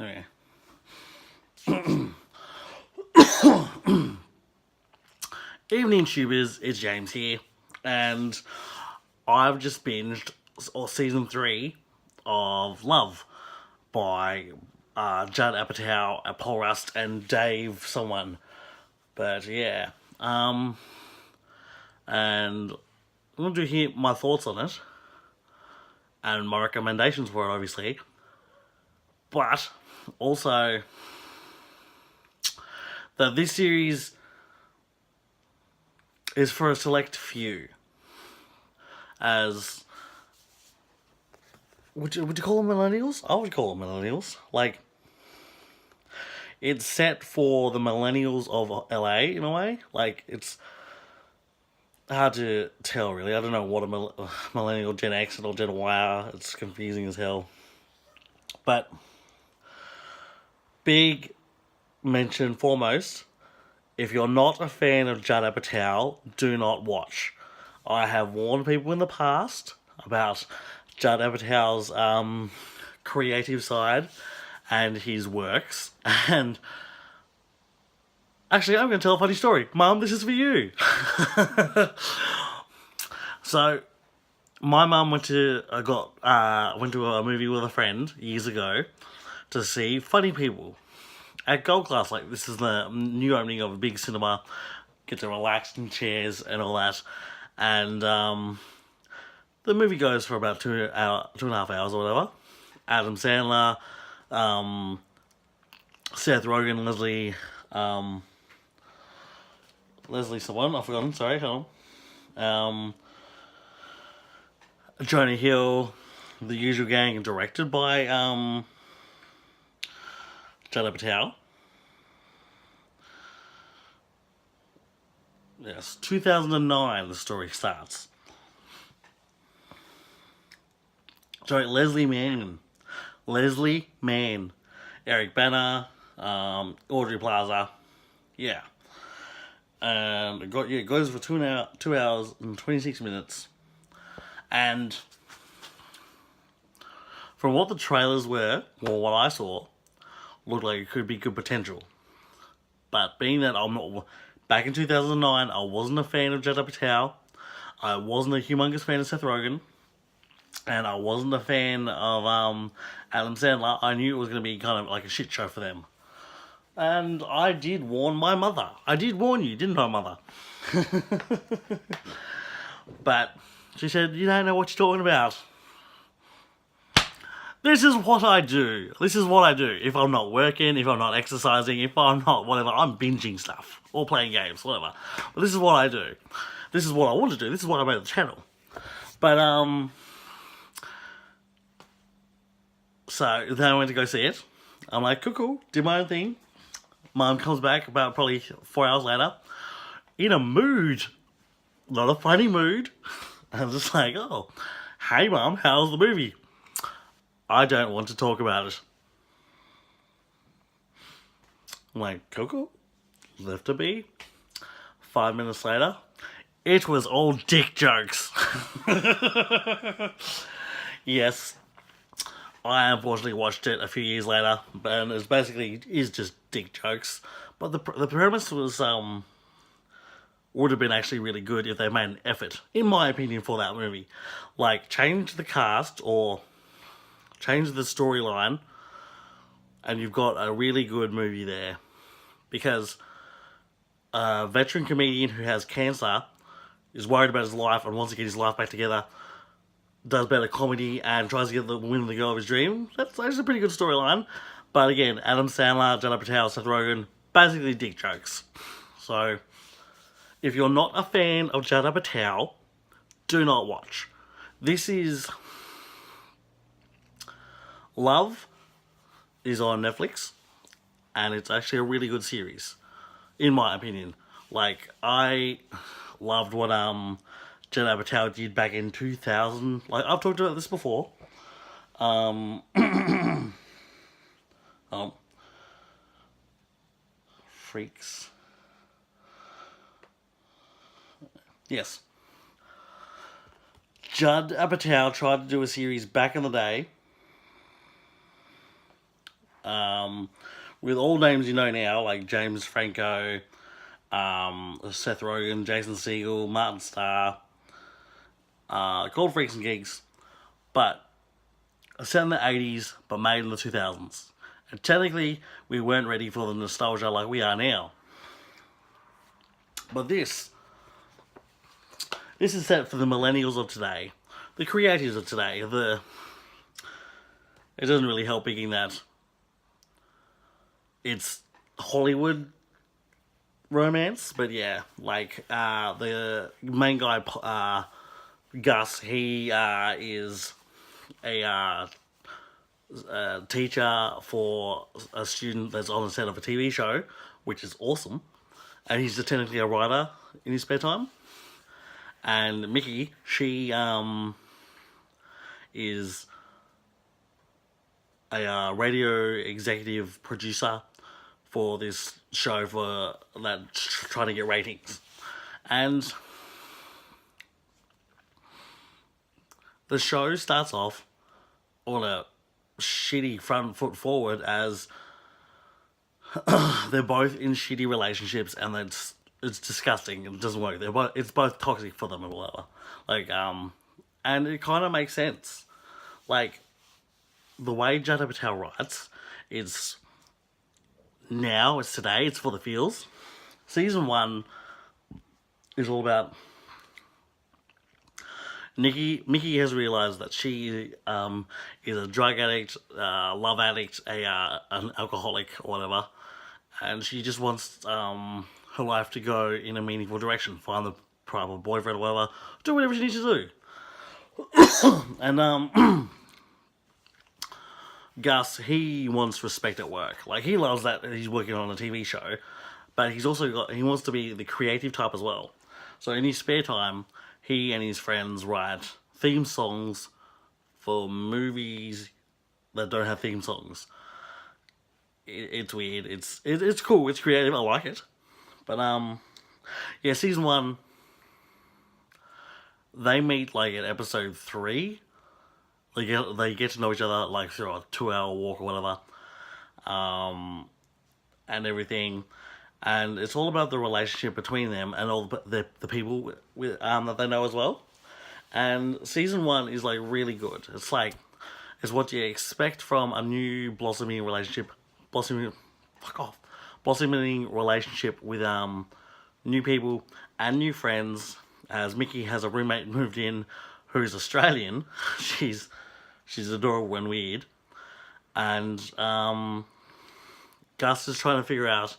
Anyway. Evening tubers, it's James here, and I've just binged season 3 of Love by Judd Apatow, Paul Rust, and Dave someone. But yeah, and I'm going to hear my thoughts on it and my recommendations for it, obviously. But also that this series is for a select few. As would you call them millennials? I would call them millennials. Like, it's set for the millennials of LA in a way. Like, it's hard to tell really. I don't know what a millennial, Gen X or Gen Y are. It's confusing as hell. But big mention foremost, if you're not a fan of Judd Apatow, do not watch. I have warned people in the past about Judd Apatow's creative side and his works. And actually, I'm going to tell a funny story. Mum, this is for you. So, my mum went to a movie with a friend years ago to see Funny People at Gold Class. Like, this is the new opening of a big cinema. Get to relax in chairs and all that. And the movie goes for about 2.5 hours or whatever. Adam Sandler, Seth Rogen, Leslie someone, I've forgotten, sorry, hold on. Jonah Hill, The Usual Gang, and directed by Judd Apatow. Yes, 2009 the story starts. Sorry, Leslie Mann, Eric Bana, Audrey Plaza, yeah. And it goes for 2 hours and 26 minutes. And from what the trailers were, or what I saw, looked like it could be good potential. But being that I'm not... Back in 2009, I wasn't a fan of Judd Apatow. I wasn't a humongous fan of Seth Rogen. And I wasn't a fan of Adam Sandler. I knew it was going to be kind of like a shit show for them. And I did warn my mother. I did warn you, didn't I, Mother? But she said, you don't know what you're talking about. This is what I do. This is what I do. If I'm not working, if I'm not exercising, if I'm not whatever, I'm binging stuff. Or playing games, whatever. But this is what I do. This is what I want to do. This is what I made the channel. But, so then I went to go see it. I'm like, cool, did my own thing. Mum comes back about probably 4 hours later. In a mood. Not a funny mood. I'm just like, oh, hey Mum, how's the movie? I don't want to talk about it. I'm like, cool. Left to be. 5 minutes later, it was all dick jokes. Yes, I unfortunately watched it a few years later, and it's basically is just dick jokes. But the premise was would have been actually really good if they made an effort, in my opinion, for that movie. Like, change the cast or change the storyline, and you've got a really good movie there. Because a veteran comedian who has cancer is worried about his life and wants to get his life back together, does better comedy and tries to get the win the girl of his dream. That's a pretty good storyline. But again, Adam Sandler, Judd Apatow, Seth Rogen, basically dick jokes. So, if you're not a fan of Judd Apatow, do not watch. This is... Love is on Netflix, and it's actually a really good series, in my opinion. Like, I loved what Judd Apatow did back in 2000. Like, I've talked about this before. Freaks. Yes. Judd Apatow tried to do a series back in the day with all names you know now, like James Franco, Seth Rogen, Jason Segel, Martin Starr, called Freaks and Geeks, but set in the 80s, but made in the 2000s. And technically, we weren't ready for the nostalgia like we are now. But this is set for the millennials of today, the creators of today. It doesn't really help being that it's Hollywood romance, but yeah, like the main guy, Gus, he is a teacher for a student that's on the set of a TV show, which is awesome. And he's technically a writer in his spare time. And Mickey, she is a radio executive producer for this show for that trying to get ratings. And the show starts off on a shitty front foot forward as they're both in shitty relationships, and it's disgusting. It doesn't work. It's both toxic for them or whatever. Like, and it kind of makes sense. Like, the way Judd apatow writes, it's today, it's for the feels. Season 1 is all about Mickey has realised that she is a drug addict, love addict, an alcoholic or whatever, and she just wants her life to go in a meaningful direction, find the proper boyfriend or whatever, do whatever she needs to do. And Gus, he wants respect at work. Like, he loves that he's working on a TV show, but he wants to be the creative type as well. So in his spare time, he and his friends write theme songs for movies that don't have theme songs. It's weird. It's cool. It's creative. I like it. But yeah, season 1, they meet like at episode 3. They get to know each other like through a 2-hour walk or whatever, and everything. And it's all about the relationship between them and all the people with that they know as well. And season 1 is like really good. It's what you expect from a new blossoming relationship with new people and new friends. As Mickey has a roommate moved in who's Australian. She's adorable and weird. And Gus is trying to figure out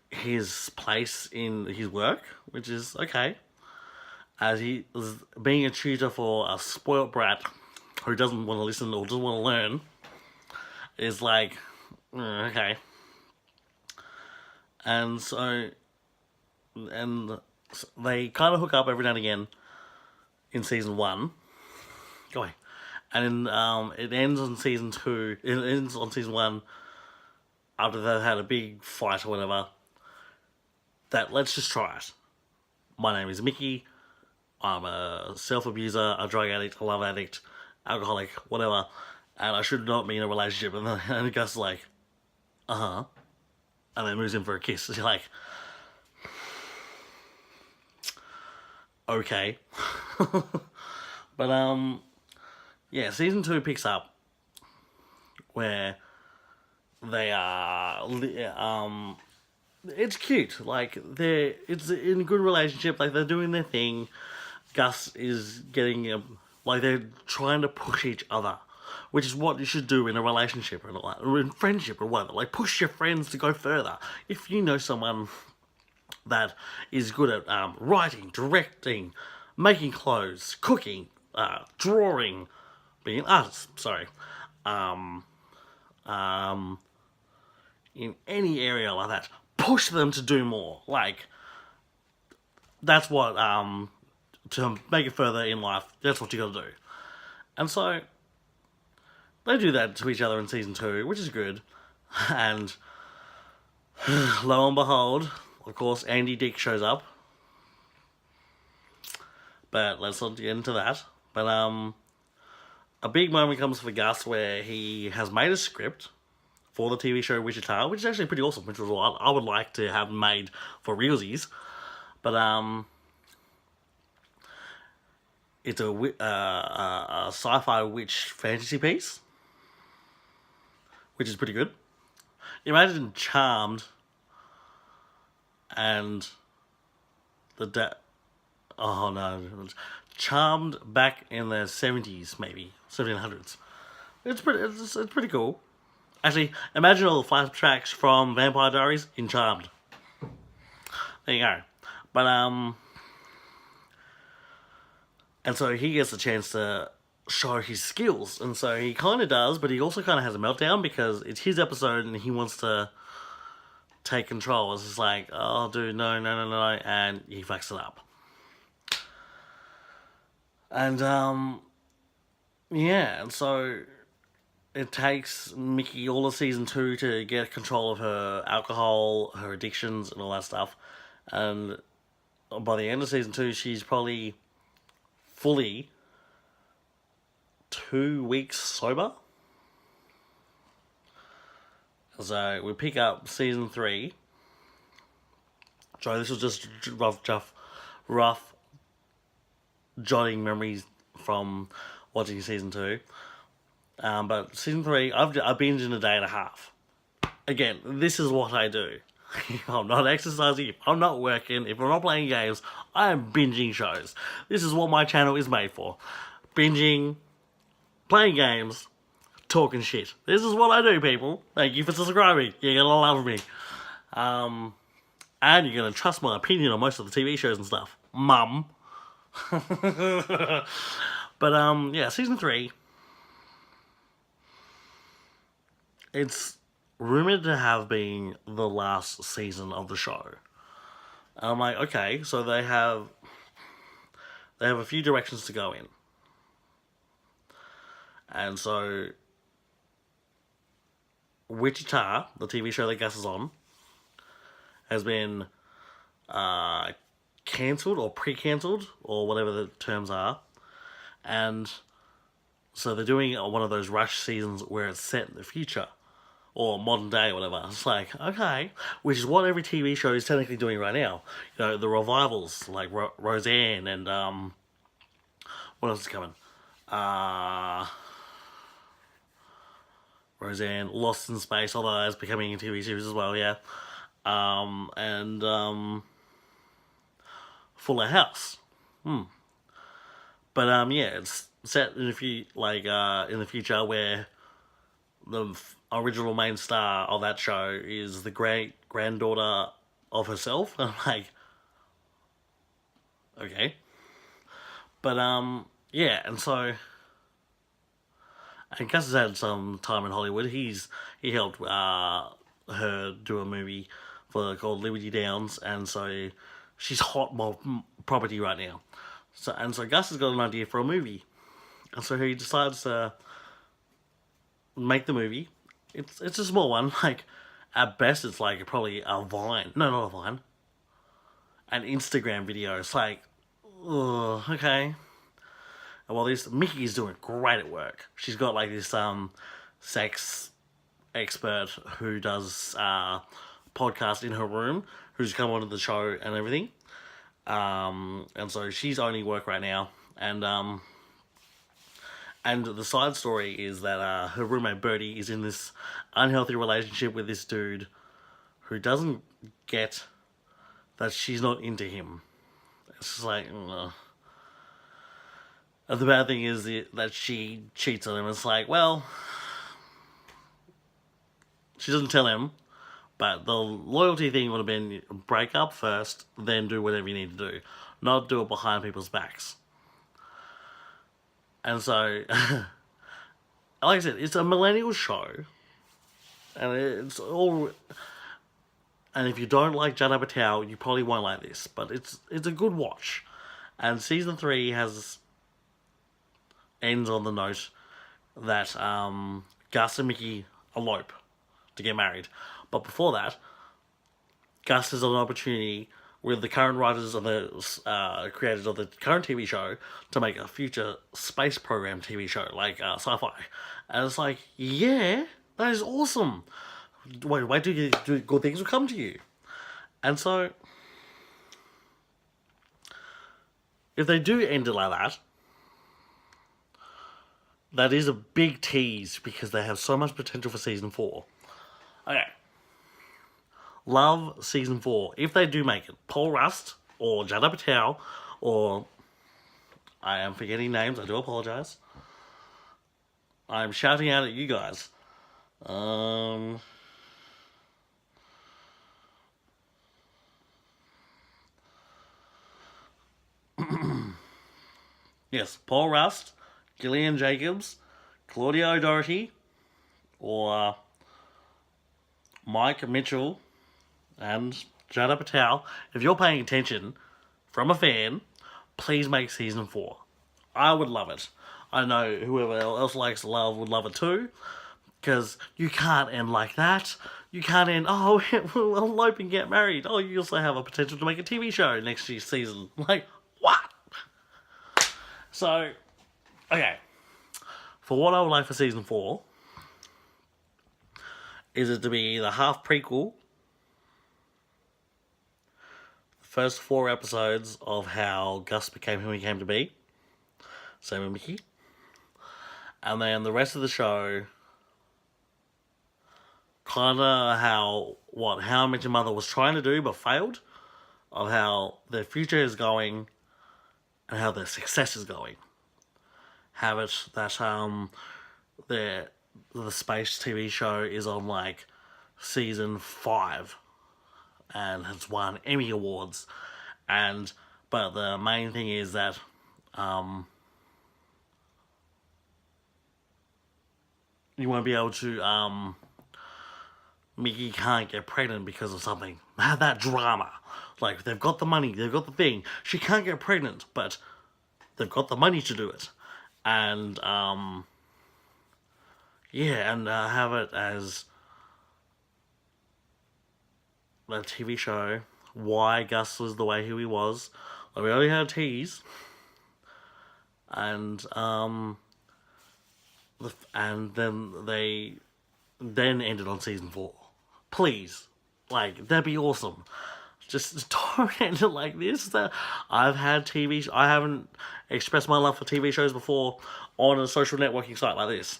his place in his work, which is okay, as he is being a tutor for a spoilt brat who doesn't want to listen or doesn't want to learn, is like, okay. And so, and they kind of hook up every now and again in season 1. Go away. And then it ends on season 2. It ends on season 1 after they've had a big fight or whatever. That let's just try it. My name is Mickey. I'm a self-abuser, a drug addict, a love addict, alcoholic, whatever. And I should not be in a relationship. And Gus is like, and then moves in for a kiss. You're like, okay. But yeah, season 2 picks up where they are it's cute. Like, it's in a good relationship. Like, they're doing their thing. Gus is getting like, they're trying to push each other, which is what you should do in a relationship or like, or in friendship or whatever. Like, push your friends to go further. If you know someone that is good at writing, directing, making clothes, cooking, drawing, being an artist, in any area like that, push them to do more. Like, that's what, to make it further in life, that's what you gotta do. And so, they do that to each other in season 2, which is good. And, lo and behold, of course, Andy Dick shows up. But let's not get into that. But, a big moment comes for Gus where he has made a script for the TV show Wichita, which is actually pretty awesome, which was what I would like to have made for realsies. But it's a sci-fi witch fantasy piece, which is pretty good. Imagine Charmed and oh no, Charmed back in the 70s, maybe 1700s. It's pretty cool. Actually, imagine all the flashbacks from Vampire Diaries in Charmed. There you go. But and so he gets a chance to show his skills, and so he kind of does, but he also kind of has a meltdown because it's his episode and he wants to take control. It's just like, oh dude, no, and he fucks it up. And yeah, and so it takes Mickey all of season 2 to get control of her alcohol, her addictions, and all that stuff. And by the end of season 2, she's probably fully 2 weeks sober. So we pick up season 3. Sorry, this was just rough jotting memories from watching season 2. But season 3, I've binged in a day and a half. Again, this is what I do. If I'm not exercising, if I'm not working, if I'm not playing games, I am binging shows. This is what my channel is made for. Binging, playing games, talking shit. This is what I do, people. Thank you for subscribing. You're gonna love me. And you're gonna trust my opinion on most of the TV shows and stuff. Mum. But yeah, season 3. It's rumored to have been the last season of the show. And I'm like, okay, so they have a few directions to go in. And so Wichita, the TV show that Gus is on, has been cancelled or pre-cancelled, or whatever the terms are. And so they're doing one of those rush seasons where it's set in the future, or modern day, or whatever. It's like, okay, which is what every TV show is technically doing right now. You know, the revivals, like Roseanne, and what else is coming? Roseanne, Lost in Space, although that's becoming a TV series as well, yeah. And Fuller House. But yeah, it's set in in the future where the original main star of that show is the granddaughter of herself. And I'm like, okay. But yeah, and so, and Gus has had some time in Hollywood. He helped her do a movie called Liberty Downs, and so she's hot property right now. So Gus has got an idea for a movie, and so he decides to make the movie. It's a small one. Like, at best, it's like probably a Vine. No, not a Vine. An Instagram video. It's like, ugh, okay. And while Mickey's doing great at work. She's got like this sex expert who does podcast in her room, who's come onto the show and everything. And so she's only work right now. And the side story is that her roommate Birdie is in this unhealthy relationship with this dude who doesn't get that she's not into him. It's just like, and the bad thing is that she cheats on him. It's like, well, she doesn't tell him, but the loyalty thing would have been break up first, then do whatever you need to do. Not do it behind people's backs. And so, like I said, it's a millennial show, and it's all. And if you don't like Judd Apatow, you probably won't like this, but it's a good watch. And season 3 ends on the note that Gus and Mickey elope to get married, but before that, Gus has an opportunity with the current writers and the creators of the current TV show to make a future space program TV show, like sci-fi. And it's like, yeah, that is awesome. Wait till good things will come to you. And so, if they do end it like that, that is a big tease because they have so much potential for season 4. Okay. Love season 4. If they do make it, Paul Rust or Judd apatow, or I am forgetting names, I do apologize. I'm shouting out at you guys. Yes, Paul Rust, Gillian Jacobs, Claudia O'Doherty, or Mike Mitchell, and Judd apatow. If you're paying attention from a fan, please make season 4. I would love it. I know whoever else likes love would love it too, because you can't end like that. You can't end, oh, we'll elope and get married. Oh, you also have a potential to make a TV show next year's season. Like, what? So, okay. For what I would like for season 4, is it to be the half prequel, the first 4 episodes of how Gus became who he came to be, same with Mickey, and then the rest of the show, kinda how I Met Your Mother was trying to do but failed, of how their future is going and how their success is going. Have it that the space TV show is on like season 5 and has won Emmy Awards, but the main thing is that you won't be able to Mickey can't get pregnant because of something. Have that drama. Like, they've got the money, they've got the thing. She can't get pregnant, but they've got the money to do it. And, yeah, and have it as the TV show, why Gus was the way he was. Like, we only had a tease. And then they ended on season 4. Please. Like, that'd be awesome. Just don't end it like this. I've had I haven't expressed my love for TV shows before on a social networking site like this.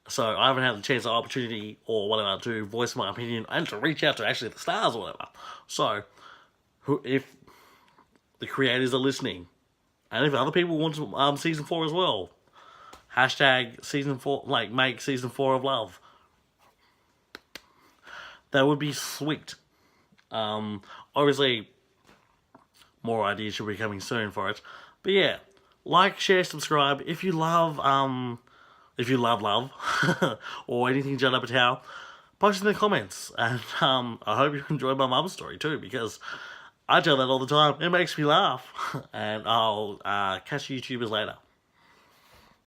So I haven't had the chance or opportunity or whatever to voice my opinion and to reach out to actually the stars or whatever. So, if the creators are listening, and if other people want season 4 as well, hashtag season 4, like, make season 4 of Love. That would be sweet. Obviously, more ideas should be coming soon for it. But yeah, like, share, subscribe. If you love love, or anything Judd apatow, post in the comments. And I hope you enjoyed my mum's story too, because I tell that all the time. It makes me laugh. And I'll catch you YouTubers later.